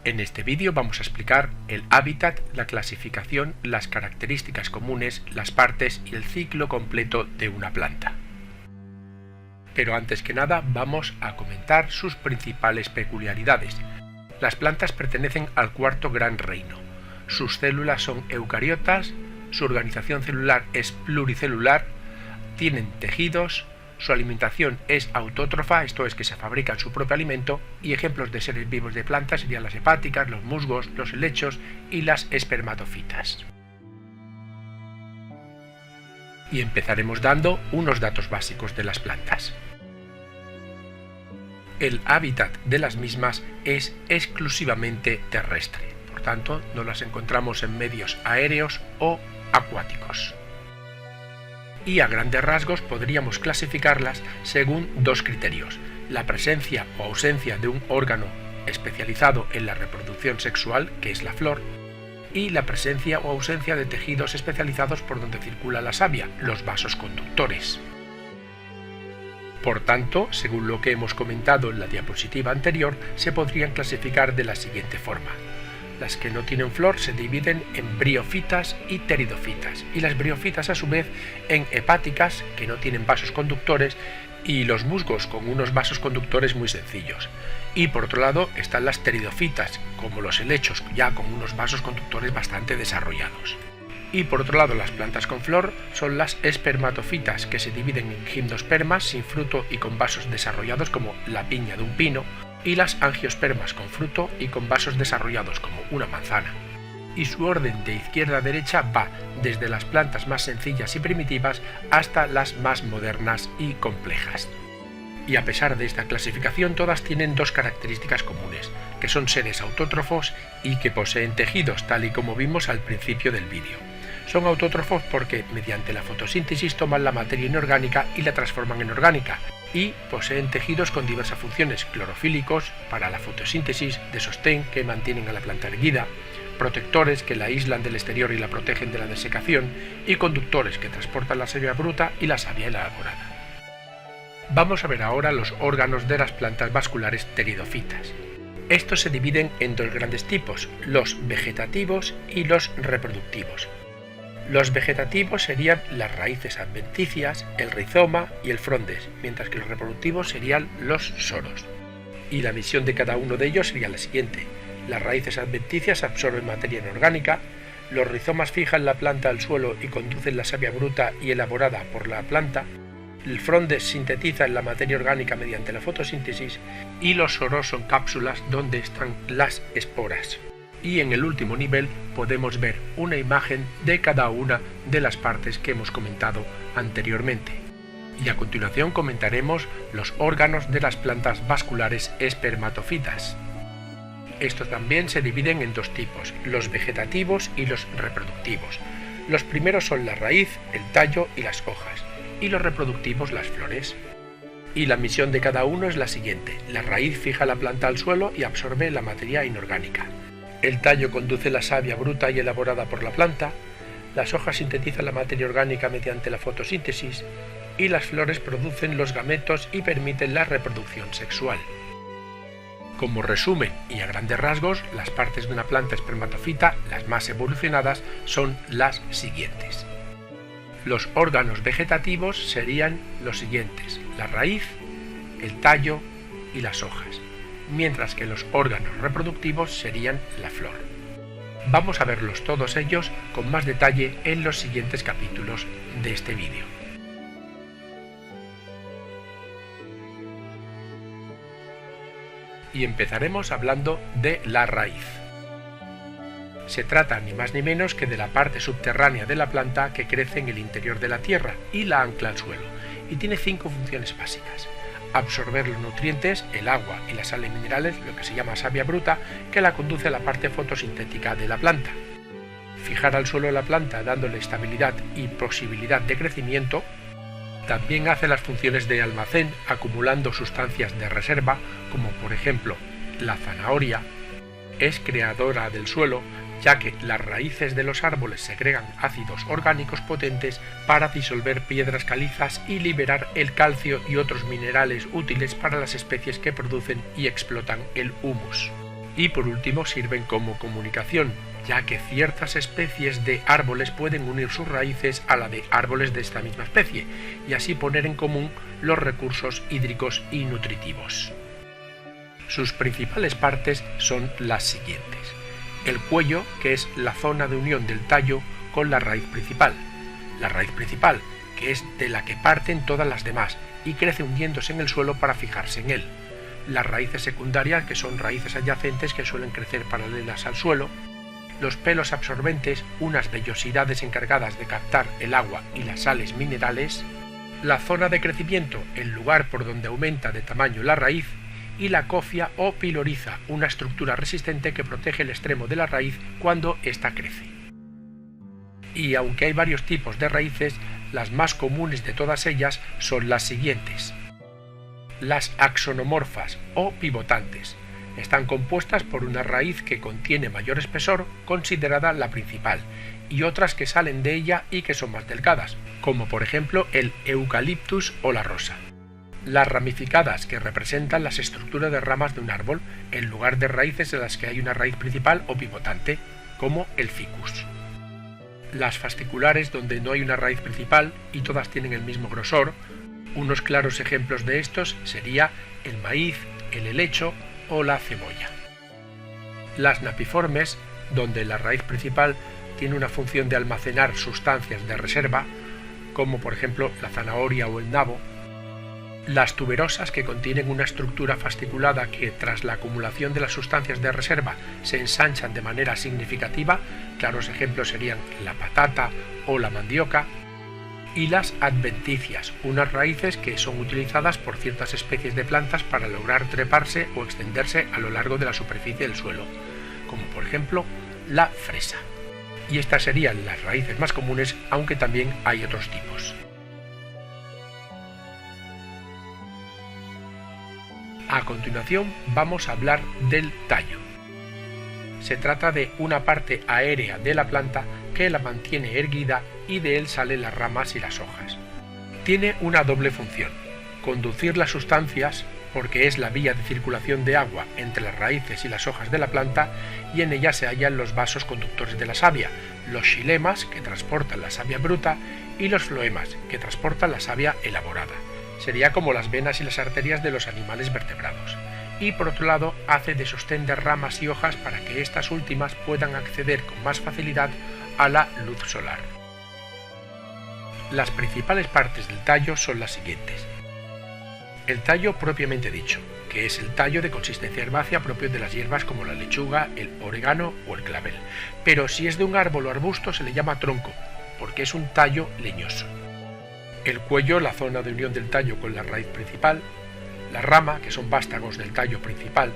En este vídeo vamos a explicar el hábitat, la clasificación, las características comunes, las partes y el ciclo completo de una planta. Pero antes que nada vamos a comentar sus principales peculiaridades. Las plantas pertenecen al cuarto gran reino. Sus células son eucariotas, su organización celular es pluricelular, tienen tejidos, su alimentación es autótrofa, esto es que se fabrican su propio alimento, y ejemplos de seres vivos de plantas serían las hepáticas, los musgos, los helechos y las espermatofitas. Y empezaremos dando unos datos básicos de las plantas. El hábitat de las mismas es exclusivamente terrestre, por tanto no las encontramos en medios aéreos o acuáticos. Y a grandes rasgos podríamos clasificarlas según dos criterios: la presencia o ausencia de un órgano especializado en la reproducción sexual, que es la flor, y la presencia o ausencia de tejidos especializados por donde circula la savia, los vasos conductores. Por tanto, según lo que hemos comentado en la diapositiva anterior, se podrían clasificar de la siguiente forma. Las que no tienen flor se dividen en briófitas y pteridofitas, y las briófitas a su vez en hepáticas, que no tienen vasos conductores, y los musgos con unos vasos conductores muy sencillos. Y por otro lado están las pteridofitas, como los helechos, ya con unos vasos conductores bastante desarrollados. Y por otro lado las plantas con flor son las espermatofitas, que se dividen en gimnospermas sin fruto y con vasos desarrollados como la piña de un pino, y las angiospermas con fruto y con vasos desarrollados como una manzana. Y su orden de izquierda a derecha va desde las plantas más sencillas y primitivas hasta las más modernas y complejas. Y a pesar de esta clasificación, todas tienen dos características comunes, que son seres autótrofos y que poseen tejidos, tal y como vimos al principio del vídeo. Son autótrofos porque mediante la fotosíntesis toman la materia inorgánica y la transforman en orgánica, y poseen tejidos con diversas funciones: clorofílicos para la fotosíntesis, de sostén que mantienen a la planta erguida, protectores que la aíslan del exterior y la protegen de la desecación, y conductores que transportan la savia bruta y la savia elaborada. Vamos a ver ahora los órganos de las plantas vasculares pteridofitas. Estos se dividen en dos grandes tipos: los vegetativos y los reproductivos. Los vegetativos serían las raíces adventicias, el rizoma y el frondes, mientras que los reproductivos serían los soros. Y la misión de cada uno de ellos sería la siguiente: las raíces adventicias absorben materia inorgánica, los rizomas fijan la planta al suelo y conducen la savia bruta y elaborada por la planta, el frondes sintetiza la materia orgánica mediante la fotosíntesis, y los soros son cápsulas donde están las esporas. Y en el último nivel podemos ver una imagen de cada una de las partes que hemos comentado anteriormente. Y a continuación comentaremos los órganos de las plantas vasculares espermatofitas. Estos también se dividen en dos tipos: los vegetativos y los reproductivos. Los primeros son la raíz, el tallo y las hojas, y los reproductivos las flores. Y la misión de cada uno es la siguiente: la raíz fija la planta al suelo y absorbe la materia inorgánica. El tallo conduce la savia bruta y elaborada por la planta, las hojas sintetizan la materia orgánica mediante la fotosíntesis, y las flores producen los gametos y permiten la reproducción sexual. Como resumen y a grandes rasgos, las partes de una planta espermatofita, las más evolucionadas, son las siguientes. Los órganos vegetativos serían los siguientes: la raíz, el tallo y las hojas, mientras que los órganos reproductivos serían la flor. Vamos a verlos todos ellos con más detalle en los siguientes capítulos de este vídeo. Y empezaremos hablando de la raíz. Se trata ni más ni menos que de la parte subterránea de la planta que crece en el interior de la tierra y la ancla al suelo, y tiene 5 funciones básicas: absorber los nutrientes, el agua y las sales minerales, lo que se llama savia bruta, que la conduce a la parte fotosintética de la planta; fijar al suelo la planta dándole estabilidad y posibilidad de crecimiento. También hace las funciones de almacén, acumulando sustancias de reserva, como por ejemplo la zanahoria. Es creadora del suelo, ya que las raíces de los árboles segregan ácidos orgánicos potentes para disolver piedras calizas y liberar el calcio y otros minerales útiles para las especies que producen y explotan el humus. Y por último sirven como comunicación, ya que ciertas especies de árboles pueden unir sus raíces a la de árboles de esta misma especie y así poner en común los recursos hídricos y nutritivos. Sus principales partes son las siguientes: el cuello, que es la zona de unión del tallo con la raíz principal, que es de la que parten todas las demás y crece hundiéndose en el suelo para fijarse en él, las raíces secundarias, que son raíces adyacentes que suelen crecer paralelas al suelo, los pelos absorbentes, unas vellosidades encargadas de captar el agua y las sales minerales, la zona de crecimiento, el lugar por donde aumenta de tamaño la raíz, y la cofia o piloriza, una estructura resistente que protege el extremo de la raíz cuando ésta crece. Y aunque hay varios tipos de raíces, las más comunes de todas ellas son las siguientes: las axonomorfas o pivotantes. Están compuestas por una raíz que contiene mayor espesor, considerada la principal, y otras que salen de ella y que son más delgadas, como por ejemplo el eucaliptus o la rosa. Las ramificadas, que representan las estructuras de ramas de un árbol, en lugar de raíces en las que hay una raíz principal o pivotante, como el ficus. Las fasciculares, donde no hay una raíz principal y todas tienen el mismo grosor. Unos claros ejemplos de estos sería el maíz, el helecho o la cebolla. Las napiformes, donde la raíz principal tiene una función de almacenar sustancias de reserva, como por ejemplo la zanahoria o el nabo. Las tuberosas, que contienen una estructura fasciculada que, tras la acumulación de las sustancias de reserva, se ensanchan de manera significativa. Claros ejemplos serían la patata o la mandioca. Y las adventicias, unas raíces que son utilizadas por ciertas especies de plantas para lograr treparse o extenderse a lo largo de la superficie del suelo, como por ejemplo la fresa. Y estas serían las raíces más comunes, aunque también hay otros tipos. A continuación vamos a hablar del tallo. Se trata de una parte aérea de la planta que la mantiene erguida y de él salen las ramas y las hojas. Tiene una doble función: conducir las sustancias, porque es la vía de circulación de agua entre las raíces y las hojas de la planta, y en ella se hallan los vasos conductores de la savia, los xilemas, que transportan la savia bruta, y los floemas, que transportan la savia elaborada. Sería como las venas y las arterias de los animales vertebrados. Y por otro lado hace de sostén de ramas y hojas para que estas últimas puedan acceder con más facilidad a la luz solar. Las principales partes del tallo son las siguientes: el tallo propiamente dicho, que es el tallo de consistencia herbácea propio de las hierbas como la lechuga, el orégano o el clavel, pero si es de un árbol o arbusto se le llama tronco, porque es un tallo leñoso. El cuello, la zona de unión del tallo con la raíz principal. La rama, que son vástagos del tallo principal.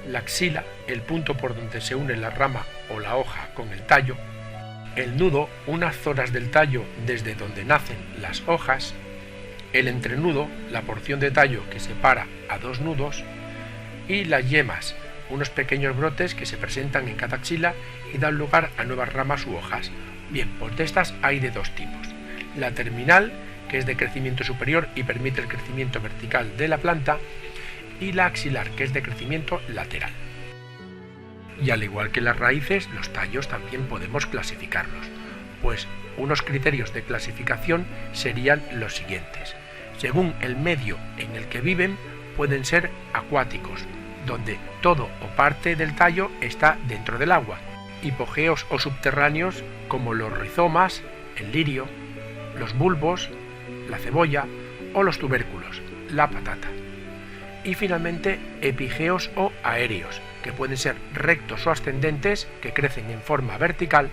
La axila, el punto por donde se une la rama o la hoja con el tallo. El nudo, unas zonas del tallo desde donde nacen las hojas. El entrenudo, la porción de tallo que separa a dos nudos. Y las yemas, unos pequeños brotes que se presentan en cada axila y dan lugar a nuevas ramas u hojas. Bien, pues de estas hay de dos tipos: la terminal, que es de crecimiento superior y permite el crecimiento vertical de la planta, y la axilar, que es de crecimiento lateral. Y al igual que las raíces, los tallos también podemos clasificarlos, pues unos criterios de clasificación serían los siguientes: según el medio en el que viven, pueden ser acuáticos, donde todo o parte del tallo está dentro del agua, hipogeos o subterráneos, como los rizomas, el lirio, los bulbos, la cebolla o los tubérculos, la patata. Y finalmente epigeos o aéreos, que pueden ser rectos o ascendentes, que crecen en forma vertical,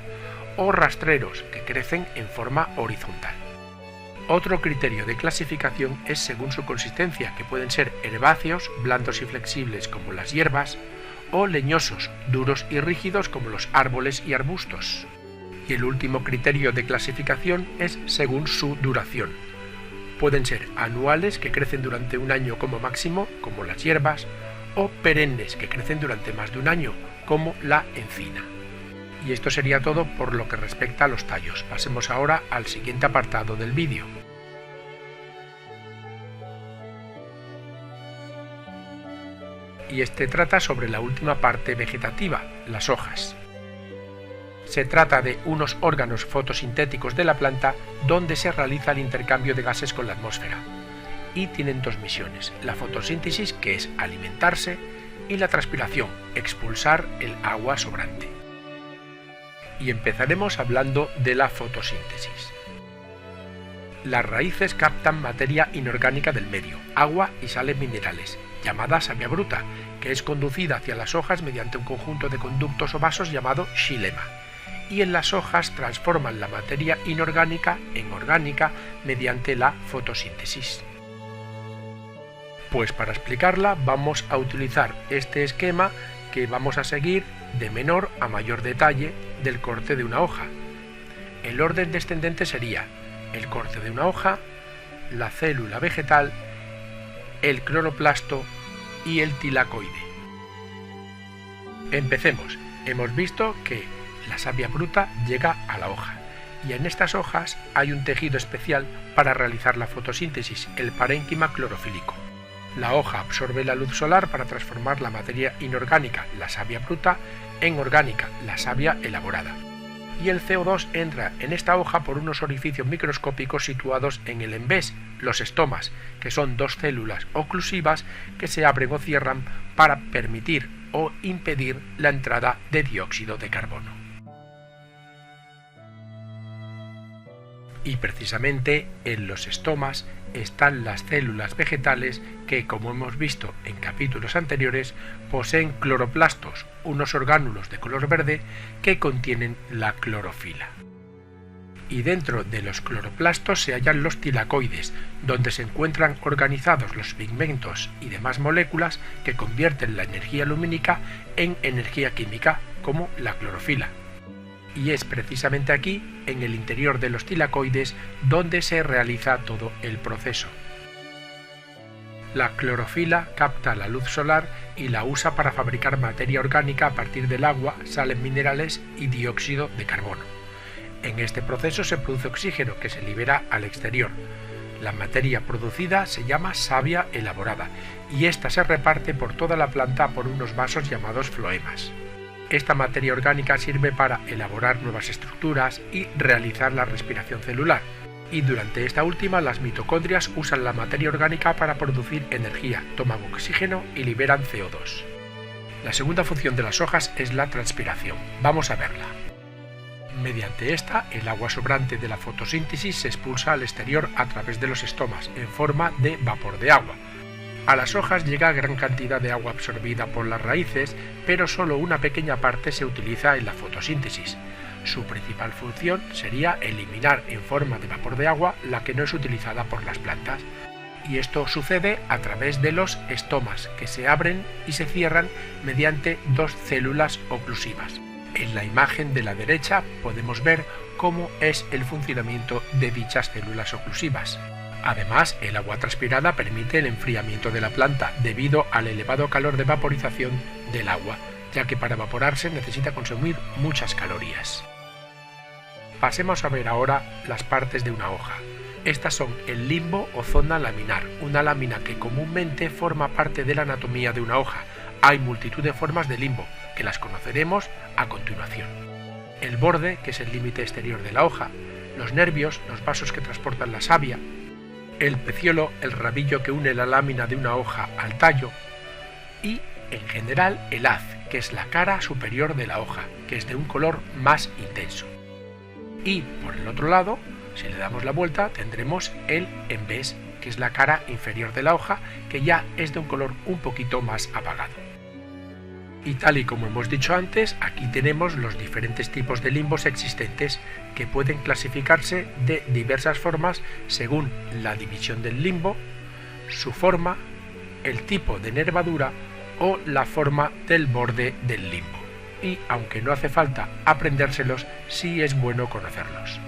o rastreros, que crecen en forma horizontal. Otro criterio de clasificación es según su consistencia, que pueden ser herbáceos, blandos y flexibles como las hierbas, o leñosos, duros y rígidos como los árboles y arbustos. Y el último criterio de clasificación es según su duración. Pueden ser anuales, que crecen durante un año como máximo, como las hierbas, o perennes, que crecen durante más de un año, como la encina. Y esto sería todo por lo que respecta a los tallos. Pasemos ahora al siguiente apartado del vídeo. y este trata sobre la última parte vegetativa, las hojas. Se trata de unos órganos fotosintéticos de la planta donde se realiza el intercambio de gases con la atmósfera, y tienen dos misiones: la fotosíntesis, que es alimentarse, y la transpiración, expulsar el agua sobrante. Y empezaremos hablando de la fotosíntesis. Las raíces captan materia inorgánica del medio, agua y sales minerales, llamada savia bruta, que es conducida hacia las hojas mediante un conjunto de conductos o vasos llamado xilema, y en las hojas transforman la materia inorgánica en orgánica mediante la fotosíntesis. Pues para explicarla vamos a utilizar este esquema que vamos a seguir de menor a mayor detalle del corte de una hoja. El orden descendente sería el corte de una hoja, la célula vegetal, el cloroplasto y el tilacoide. Empecemos. Hemos visto que la savia bruta llega a la hoja, y en estas hojas hay un tejido especial para realizar la fotosíntesis, el parénquima clorofílico. La hoja absorbe la luz solar para transformar la materia inorgánica, la savia bruta, en orgánica, la savia elaborada. Y el CO2 entra en esta hoja por unos orificios microscópicos situados en el envés, los estomas, que son dos células oclusivas que se abren o cierran para permitir o impedir la entrada de dióxido de carbono. Y precisamente en los estomas están las células vegetales que, como hemos visto en capítulos anteriores, poseen cloroplastos, unos orgánulos de color verde que contienen la clorofila. Y dentro de los cloroplastos se hallan los tilacoides, donde se encuentran organizados los pigmentos y demás moléculas que convierten la energía lumínica en energía química, como la clorofila. Y es precisamente aquí, en el interior de los tilacoides, donde se realiza todo el proceso. La clorofila capta la luz solar y la usa para fabricar materia orgánica a partir del agua, sales minerales y dióxido de carbono. En este proceso se produce oxígeno que se libera al exterior. La materia producida se llama savia elaborada y ésta se reparte por toda la planta por unos vasos llamados floemas. Esta materia orgánica sirve para elaborar nuevas estructuras y realizar la respiración celular, y durante esta última las mitocondrias usan la materia orgánica para producir energía, toman oxígeno y liberan CO2. La segunda función de las hojas es la transpiración. Vamos a verla. Mediante esta, el agua sobrante de la fotosíntesis se expulsa al exterior a través de los estomas en forma de vapor de agua. A las hojas llega gran cantidad de agua absorbida por las raíces, pero solo una pequeña parte se utiliza en la fotosíntesis. Su principal función sería eliminar en forma de vapor de agua la que no es utilizada por las plantas. Y esto sucede a través de los estomas, que se abren y se cierran mediante dos células oclusivas. En la imagen de la derecha podemos ver cómo es el funcionamiento de dichas células oclusivas. Además, el agua transpirada permite el enfriamiento de la planta debido al elevado calor de vaporización del agua, ya que para evaporarse necesita consumir muchas calorías. Pasemos a ver ahora las partes de una hoja. Estas son el limbo o zona laminar, una lámina que comúnmente forma parte de la anatomía de una hoja. Hay multitud de formas de limbo, que las conoceremos a continuación. El borde, que es el límite exterior de la hoja, los nervios, los vasos que transportan la savia, el peciolo, el rabillo que une la lámina de una hoja al tallo, y, en general, el haz, que es la cara superior de la hoja, que es de un color más intenso. Y, por el otro lado, si le damos la vuelta, tendremos el envés, que es la cara inferior de la hoja, que ya es de un color un poquito más apagado. Y tal y como hemos dicho antes, aquí tenemos los diferentes tipos de limbos existentes que pueden clasificarse de diversas formas según la división del limbo, su forma, el tipo de nervadura o la forma del borde del limbo. Y aunque no hace falta aprendérselos, sí es bueno conocerlos.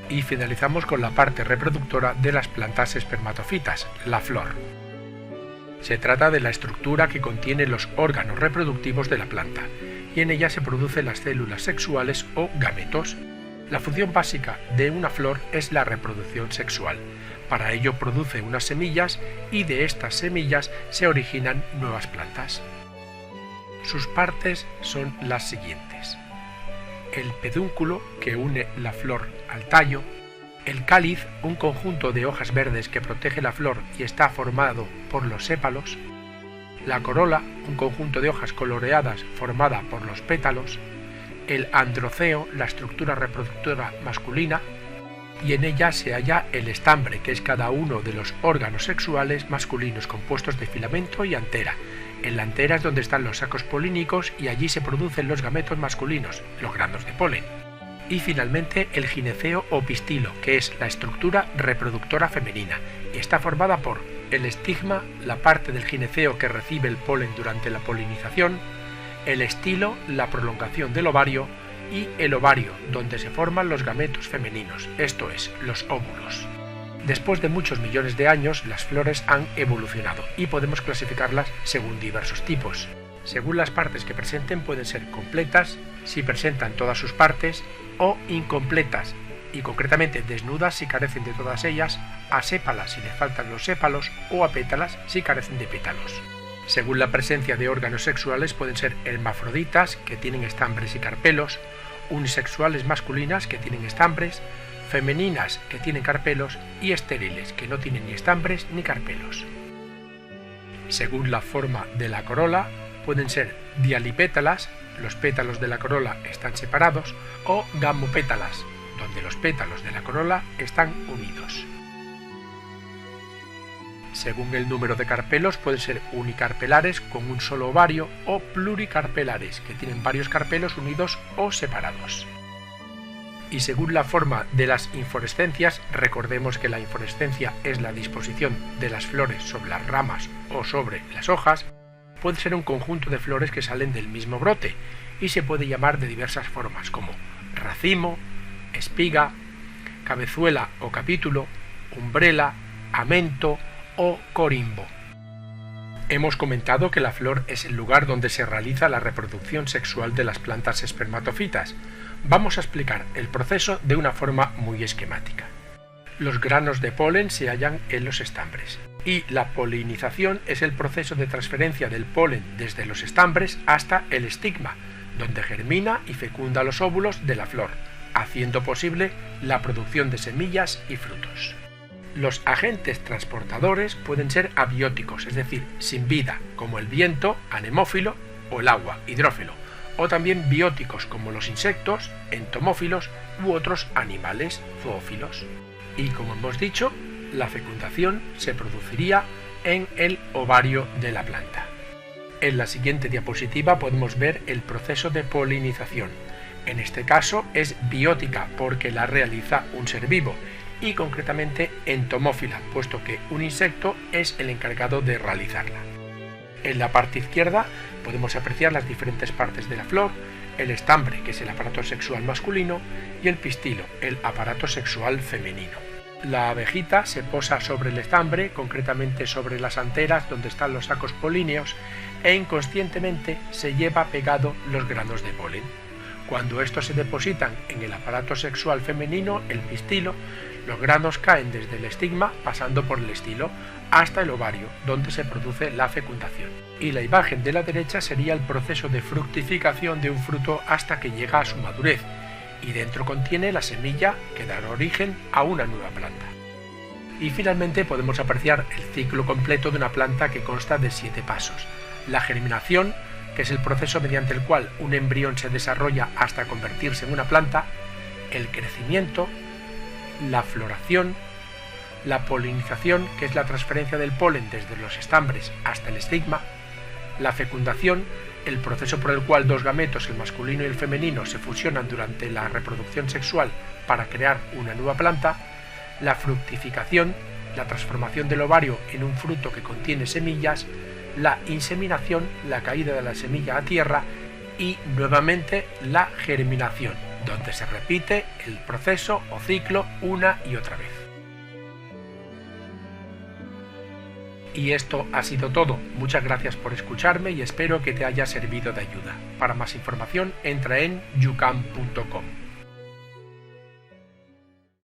Y finalizamos con la parte reproductora de las plantas espermatofitas, la flor. Se trata de la estructura que contiene los órganos reproductivos de la planta, y en ella se producen las células sexuales o gametos. La función básica de una flor es la reproducción sexual. Para ello produce unas semillas y de estas semillas se originan nuevas plantas. Sus partes son las siguientes: el pedúnculo, que une la flor al tallo; el cáliz, un conjunto de hojas verdes que protege la flor y está formado por los sépalos; la corola, un conjunto de hojas coloreadas formada por los pétalos; el androceo, la estructura reproductora masculina, y en ella se halla el estambre, que es cada uno de los órganos sexuales masculinos compuestos de filamento y antera. En la antera es donde están los sacos polínicos y allí se producen los gametos masculinos, los granos de polen. Y finalmente el gineceo o pistilo, que es la estructura reproductora femenina, y está formada por el estigma, la parte del gineceo que recibe el polen durante la polinización; el estilo, la prolongación del ovario; y el ovario, donde se forman los gametos femeninos, esto es, los óvulos. Después de muchos millones de años, las flores han evolucionado y podemos clasificarlas según diversos tipos. Según las partes que presenten, pueden ser completas, si presentan todas sus partes, o incompletas, y concretamente desnudas si carecen de todas ellas, asépalas si les faltan los sépalos, o apétalas si carecen de pétalos. Según la presencia de órganos sexuales, pueden ser hermafroditas, que tienen estambres y carpelos; unisexuales masculinas, que tienen estambres; femeninas, que tienen carpelos; y estériles, que no tienen ni estambres ni carpelos. Según la forma de la corola, pueden ser dialipétalas, los pétalos de la corola están separados; o gamopétalas, donde los pétalos de la corola están unidos. Según el número de carpelos, pueden ser unicarpelares con un solo ovario o pluricarpelares, que tienen varios carpelos unidos o separados. Y según la forma de las inflorescencias, recordemos que la inflorescencia es la disposición de las flores sobre las ramas o sobre las hojas, puede ser un conjunto de flores que salen del mismo brote y se puede llamar de diversas formas, como racimo, espiga, cabezuela o capítulo, umbrela, amento o corimbo. Hemos comentado que la flor es el lugar donde se realiza la reproducción sexual de las plantas espermatofitas. Vamos a explicar el proceso de una forma muy esquemática. Los granos de polen se hallan en los estambres y la polinización es el proceso de transferencia del polen desde los estambres hasta el estigma, donde germina y fecunda los óvulos de la flor, haciendo posible la producción de semillas y frutos. Los agentes transportadores pueden ser abióticos, es decir, sin vida, como el viento, anemófilo, o el agua, hidrófilo, o también bióticos, como los insectos, entomófilos, u otros animales, zoófilos. Y como hemos dicho, la fecundación se produciría en el ovario de la planta. En la siguiente diapositiva podemos ver el proceso de polinización. En este caso es biótica porque la realiza un ser vivo, y concretamente entomófila, puesto que un insecto es el encargado de realizarla. En la parte izquierda podemos apreciar las diferentes partes de la flor, el estambre, que es el aparato sexual masculino, y el pistilo, el aparato sexual femenino. La abejita se posa sobre el estambre, concretamente sobre las anteras donde están los sacos políneos, e inconscientemente se lleva pegado los granos de polen. Cuando estos se depositan en el aparato sexual femenino, el pistilo, los granos caen desde el estigma, pasando por el estilo, hasta el ovario, donde se produce la fecundación. Y la imagen de la derecha sería el proceso de fructificación de un fruto hasta que llega a su madurez, y dentro contiene la semilla que dará origen a una nueva planta. Y finalmente podemos apreciar el ciclo completo de una planta que consta de 7 pasos. La germinación, que es el proceso mediante el cual un embrión se desarrolla hasta convertirse en una planta; el crecimiento; la floración; la polinización, que es la transferencia del polen desde los estambres hasta el estigma; la fecundación, el proceso por el cual dos gametos, el masculino y el femenino, se fusionan durante la reproducción sexual para crear una nueva planta; la fructificación, la transformación del ovario en un fruto que contiene semillas; la inseminación, la caída de la semilla a tierra; y nuevamente la germinación, donde se repite el proceso o ciclo una y otra vez. Y esto ha sido todo. Muchas gracias por escucharme y espero que te haya servido de ayuda. Para más información entra en yucam.com.